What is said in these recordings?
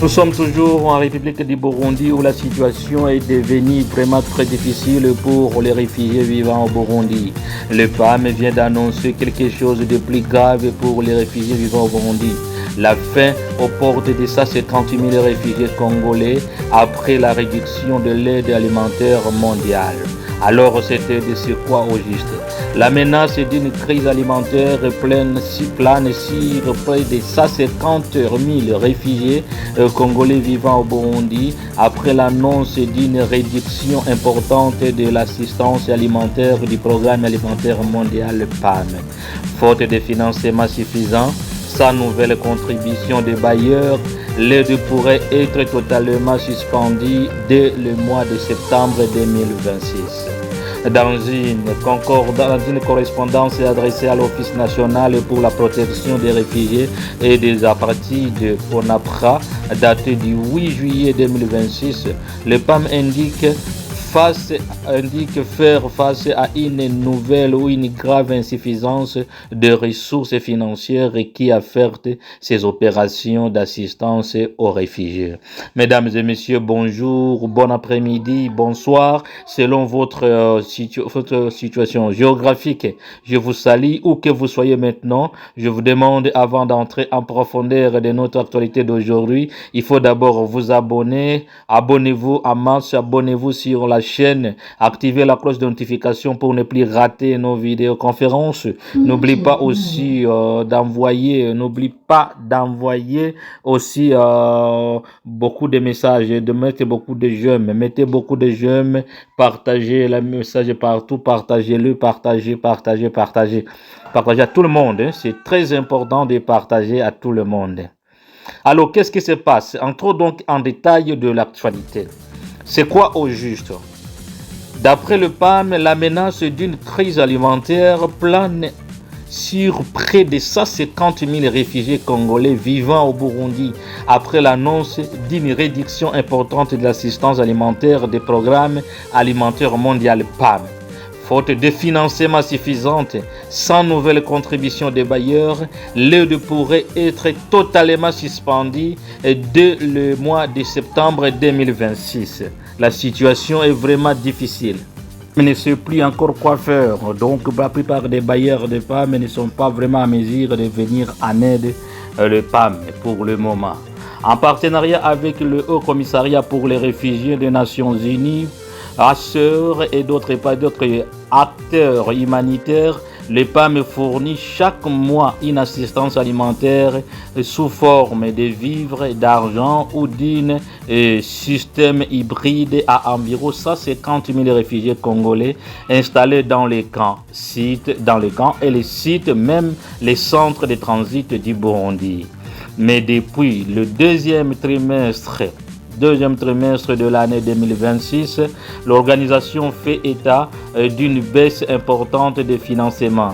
Nous sommes toujours en République du Burundi où la situation est devenue vraiment très difficile pour les réfugiés vivant au Burundi. Le PAM vient d'annoncer quelque chose de plus grave pour les réfugiés vivant au Burundi. La fin aux portes de 150 000 réfugiés congolais après la réduction de l'aide alimentaire mondiale. Alors c'était de ce quoi au juste. La menace d'une crise alimentaire plane sur près de 150 000 réfugiés congolais vivant au Burundi après l'annonce d'une réduction importante de l'assistance alimentaire du programme alimentaire mondial PAM. Faute de financement suffisant, sans nouvelle contribution des bailleurs, l'aide pourrait être totalement suspendue dès le mois de septembre 2026. Dans une correspondance adressée à l'Office national pour la protection des réfugiés et des apatrides FONAPRA, datée du 8 juillet 2026, le PAM indique faire face à une nouvelle ou une grave insuffisance de ressources financières qui affecte ces opérations d'assistance aux réfugiés. Mesdames et messieurs, bonjour, bon après-midi, bonsoir, selon votre situation géographique. Je vous salue où que vous soyez maintenant. Je vous demande, avant d'entrer en profondeur de notre actualité d'aujourd'hui, il faut d'abord vous abonner. Abonnez-vous en masse, abonnez-vous sur la chaîne, activez la cloche de notification pour ne plus rater nos vidéoconférences. N'oublie pas aussi d'envoyer aussi beaucoup de messages, de mettre beaucoup de j'aime, mettez beaucoup de j'aime, partagez le message partout, partagez-le, partagez à tout le monde. C'est très important de partager à tout le monde. Alors, qu'est-ce qui se passe? Entrons donc en détail de l'actualité. C'est quoi au juste? D'après le PAM, la menace d'une crise alimentaire plane sur près de 150 000 réfugiés congolais vivant au Burundi après l'annonce d'une réduction importante de l'assistance alimentaire des programmes alimentaires mondiaux PAM. Faute de financement suffisant, sans nouvelle contribution des bailleurs, l'aide pourrait être totalement suspendue dès le mois de septembre 2026. La situation est vraiment difficile. Il ne sait plus encore quoi faire. Donc la plupart des bailleurs de PAM ne sont pas vraiment à mesure de venir en aide le PAM pour le moment. En partenariat avec le Haut Commissariat pour les réfugiés des Nations Unies, HCR et d'autres acteurs humanitaires, le PAM fournit chaque mois une assistance alimentaire sous forme de vivres, d'argent ou d'un système hybride à environ 150 000 réfugiés congolais installés dans les camps et les sites, même les centres de transit du Burundi. Mais depuis le deuxième trimestre de l'année 2026, l'organisation fait état d'une baisse importante de financement.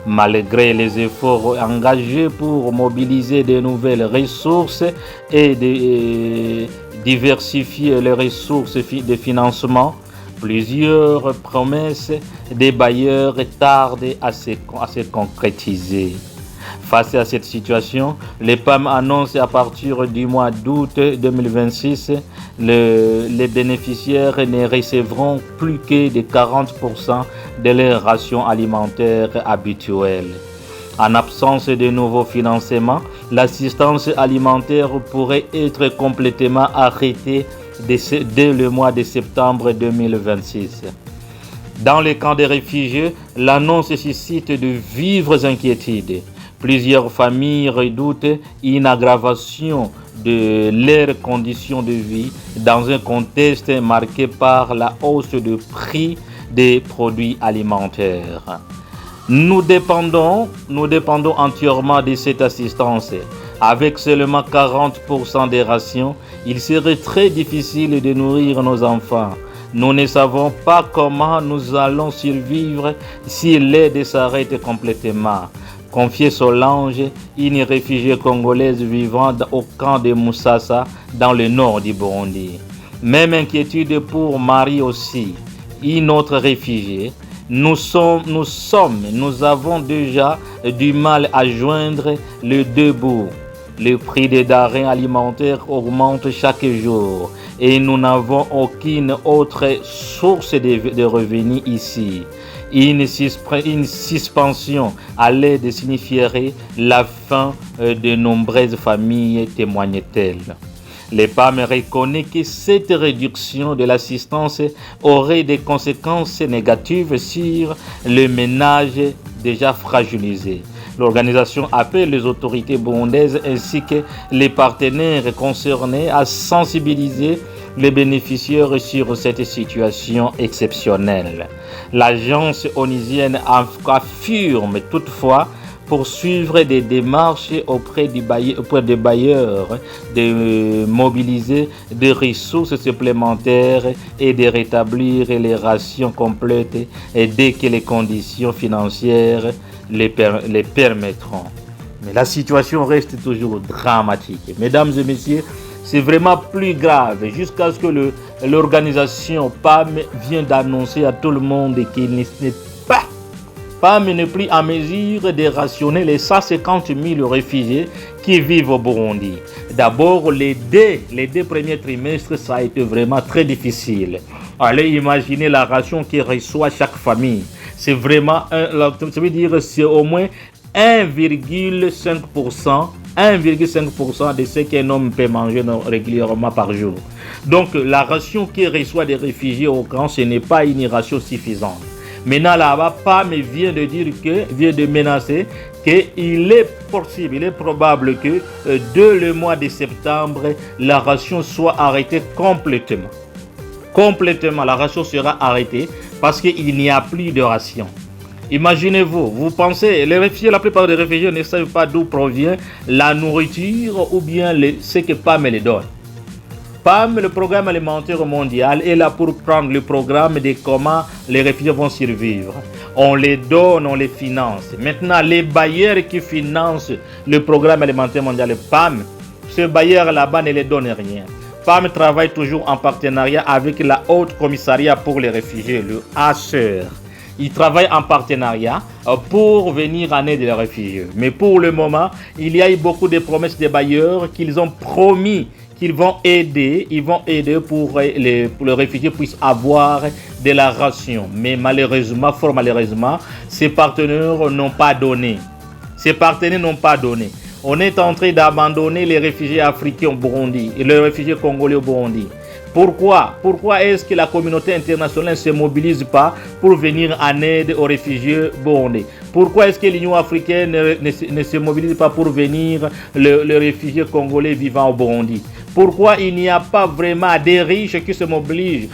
Malgré les efforts engagés pour mobiliser de nouvelles ressources et de diversifier les ressources de financement, plusieurs promesses des bailleurs tardent à se concrétiser. Face à cette situation, le PAM annonce à partir du mois d'août 2026, les bénéficiaires ne recevront plus que de 40% de leurs rations alimentaires habituelles. En absence de nouveaux financements, l'assistance alimentaire pourrait être complètement arrêtée dès le mois de septembre 2026. Dans les camps des réfugiés, l'annonce suscite de vives inquiétudes. Plusieurs familles redoutent une aggravation de leurs conditions de vie dans un contexte marqué par la hausse de prix des produits alimentaires. Nous dépendons entièrement de cette assistance. Avec seulement 40% des rations, il serait très difficile de nourrir nos enfants. Nous ne savons pas comment nous allons survivre si l'aide s'arrête complètement. Confiée Solange, une réfugiée congolaise vivant au camp de Moussassa dans le nord du Burundi. Même inquiétude pour Marie aussi, une autre réfugiée. Nous avons déjà du mal à joindre les deux bouts. Le prix des denrées alimentaires augmente chaque jour et nous n'avons aucune autre source de revenus ici. Une suspension à l'aide signifierait la fin de nombreuses familles, témoigne-t-elle. Le PAM reconnaît que cette réduction de l'assistance aurait des conséquences négatives sur les ménages déjà fragilisés. L'organisation appelle les autorités burundaises ainsi que les partenaires concernés à sensibiliser les bénéficiaires sur cette situation exceptionnelle. L'agence onusienne affirme toutefois poursuivre des démarches auprès des bailleurs de mobiliser des ressources supplémentaires et de rétablir les rations complètes et dès que les conditions financières les permettront. Mais la situation reste toujours dramatique. Mesdames et messieurs, c'est vraiment plus grave jusqu'à ce que l'organisation PAM vienne d'annoncer à tout le monde qu'il n'est pas PAM n'est plus en mesure de rationner les 150 000 réfugiés qui vivent au Burundi. D'abord, les deux premiers trimestres, ça a été vraiment très difficile. Allez imaginer la ration que reçoit chaque famille. C'est vraiment, ça veut dire c'est au moins 1,5% de ce qu'un homme peut manger régulièrement par jour. Donc la ration qui reçoit des réfugiés au camp, ce n'est pas une ration suffisante. Maintenant là-bas, PAM vient de menacer qu'il est possible, il est probable que dès le mois de septembre, la ration soit arrêtée complètement. Complètement, la ration sera arrêtée parce qu'il n'y a plus de ration. Imaginez-vous, vous pensez, les réfugiés, la plupart des réfugiés ne savent pas d'où provient la nourriture ou bien ce que PAM les donne. PAM, le programme alimentaire mondial, est là pour prendre le programme de comment les réfugiés vont survivre. On les donne, on les finance. Maintenant, les bailleurs qui financent le programme alimentaire mondial, le PAM, ce bailleur là-bas ne les donne rien. PAM travaille toujours en partenariat avec la Haute Commissariat pour les réfugiés, le HCR. Ils travaillent en partenariat pour venir en aide des réfugiés. Mais pour le moment, il y a eu beaucoup de promesses des bailleurs qu'ils ont promis qu'ils vont aider pour que les réfugiés puissent avoir de la ration. Mais malheureusement, fort malheureusement, ces partenaires n'ont pas donné. On est en train d'abandonner les réfugiés africains au Burundi et les réfugiés congolais au Burundi. Pourquoi est-ce que la communauté internationale ne se mobilise pas pour venir en aide aux réfugiés burundais? Pourquoi est-ce que l'Union africaine ne se mobilise pas pour venir les réfugiés congolais vivant au Burundi? Pourquoi il n'y a pas vraiment des riches qui se mobilisent?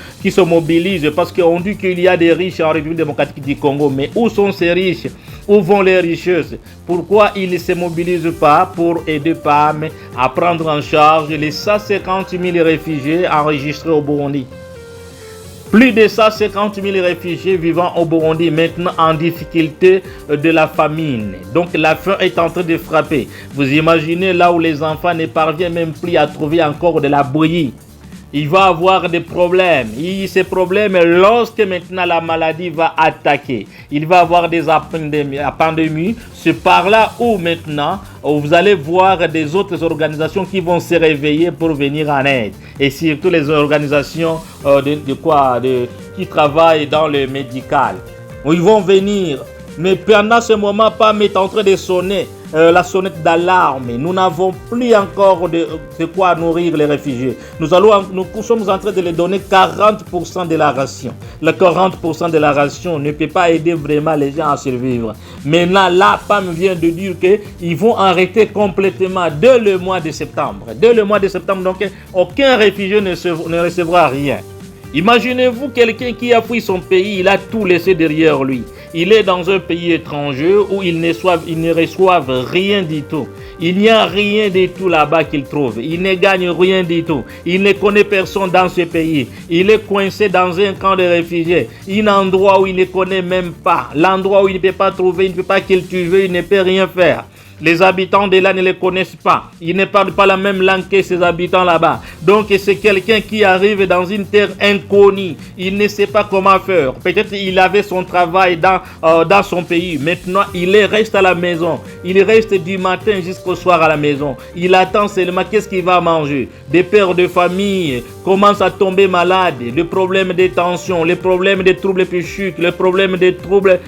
Parce qu'on dit qu'il y a des riches en République démocratique du Congo, mais où sont ces riches? Où vont les richesses? Pourquoi ils ne se mobilisent pas pour aider PAM à prendre en charge les 150 000 réfugiés enregistrés au Burundi? Plus de 150 000 réfugiés vivant au Burundi maintenant en difficulté de la famine. Donc la faim est en train de frapper. Vous imaginez là où les enfants ne parviennent même plus à trouver encore de la bouillie. Il va avoir des problèmes. Ces problèmes, lorsque maintenant la maladie va attaquer, il va avoir des pandémies. C'est par là où maintenant vous allez voir des autres organisations qui vont se réveiller pour venir en aide. Et surtout les organisations qui travaillent dans le médical. Ils vont venir. Mais pendant ce moment, PAM est en train de sonner la sonnette d'alarme. Nous n'avons plus encore de quoi nourrir les réfugiés. Nous sommes en train de les donner 40% de la ration. Le 40% de la ration ne peut pas aider vraiment les gens à survivre. Maintenant, là, PAM vient de dire qu'ils vont arrêter complètement dès le mois de septembre. Dès le mois de septembre, donc, aucun réfugié ne recevra rien. Imaginez-vous quelqu'un qui a fui son pays, il a tout laissé derrière lui. Il est dans un pays étranger où ils ne reçoivent rien du tout. Il n'y a rien du tout là-bas qu'il trouve. Il ne gagne rien du tout. Il ne connaît personne dans ce pays. Il est coincé dans un camp de réfugiés. Un endroit où il ne connaît même pas. L'endroit où il ne peut pas trouver, il ne peut pas cultiver, il ne peut rien faire. Les habitants de là ne les connaissent pas. Ils ne parlent pas la même langue que ces habitants là-bas. Donc c'est quelqu'un qui arrive dans une terre inconnue. Il ne sait pas comment faire. Peut-être il avait son travail dans son pays. Maintenant, il reste à la maison. Il reste du matin jusqu'au soir à la maison. Il attend seulement qu'est-ce qu'il va manger. Des pères de famille commencent à tomber malades. Les problèmes de tension, les problèmes de troubles psychiques, les problèmes de troubles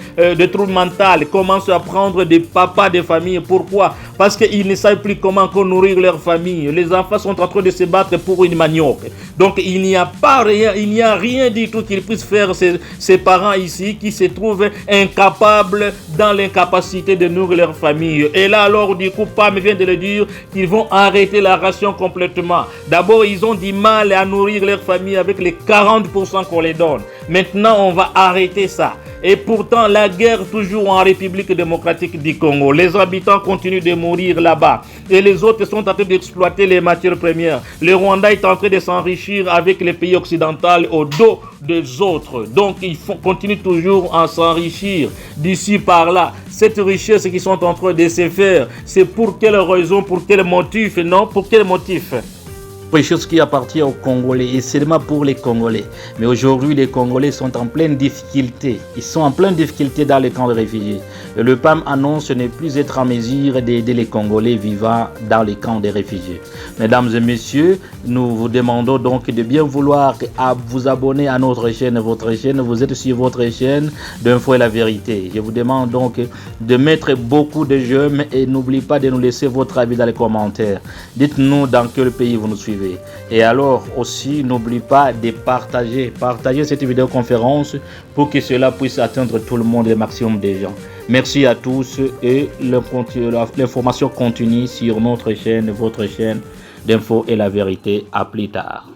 mentaux commencent à prendre des papas de famille. Pourquoi? Parce qu'ils ne savent plus comment nourrir leur famille. Les enfants sont en train de se battre pour une manioc. Donc il n'y a pas rien, il n'y a rien du tout qu'ils puissent faire ces parents ici qui se trouvent incapables dans l'incapacité de nourrir leur famille. Et là alors du coup Pam vient de le dire qu'ils vont arrêter la ration complètement. D'abord ils ont du mal à nourrir leur famille avec les 40% qu'on les donne. Maintenant on va arrêter ça. Et pourtant, la guerre toujours en République démocratique du Congo. Les habitants continuent de mourir là-bas. Et les autres sont en train d'exploiter les matières premières. Le Rwanda est en train de s'enrichir avec les pays occidentaux au dos des autres. Donc, ils continuent toujours à s'enrichir d'ici par là. Cette richesse qu'ils sont en train de se faire, c'est pour quelle raison, pour quel motif? Non, pour quel motif? Quelque chose qui appartient aux Congolais et seulement pour les Congolais. Mais aujourd'hui, les Congolais sont en pleine difficulté. Ils sont en pleine difficulté dans les camps de réfugiés. Et le PAM annonce ne plus être en mesure d'aider les Congolais vivant dans les camps de réfugiés. Mesdames et messieurs, nous vous demandons donc de bien vouloir vous abonner à notre chaîne, votre chaîne. Vous êtes sur votre chaîne d'Info et la Vérité. Je vous demande donc de mettre beaucoup de j'aime et n'oubliez pas de nous laisser votre avis dans les commentaires. Dites-nous dans quel pays vous nous suivez. Et alors aussi, n'oublie pas de partager cette vidéoconférence pour que cela puisse atteindre tout le monde, le maximum de gens. Merci à tous et l'information continue sur notre chaîne, votre chaîne d'Info et la Vérité. À plus tard.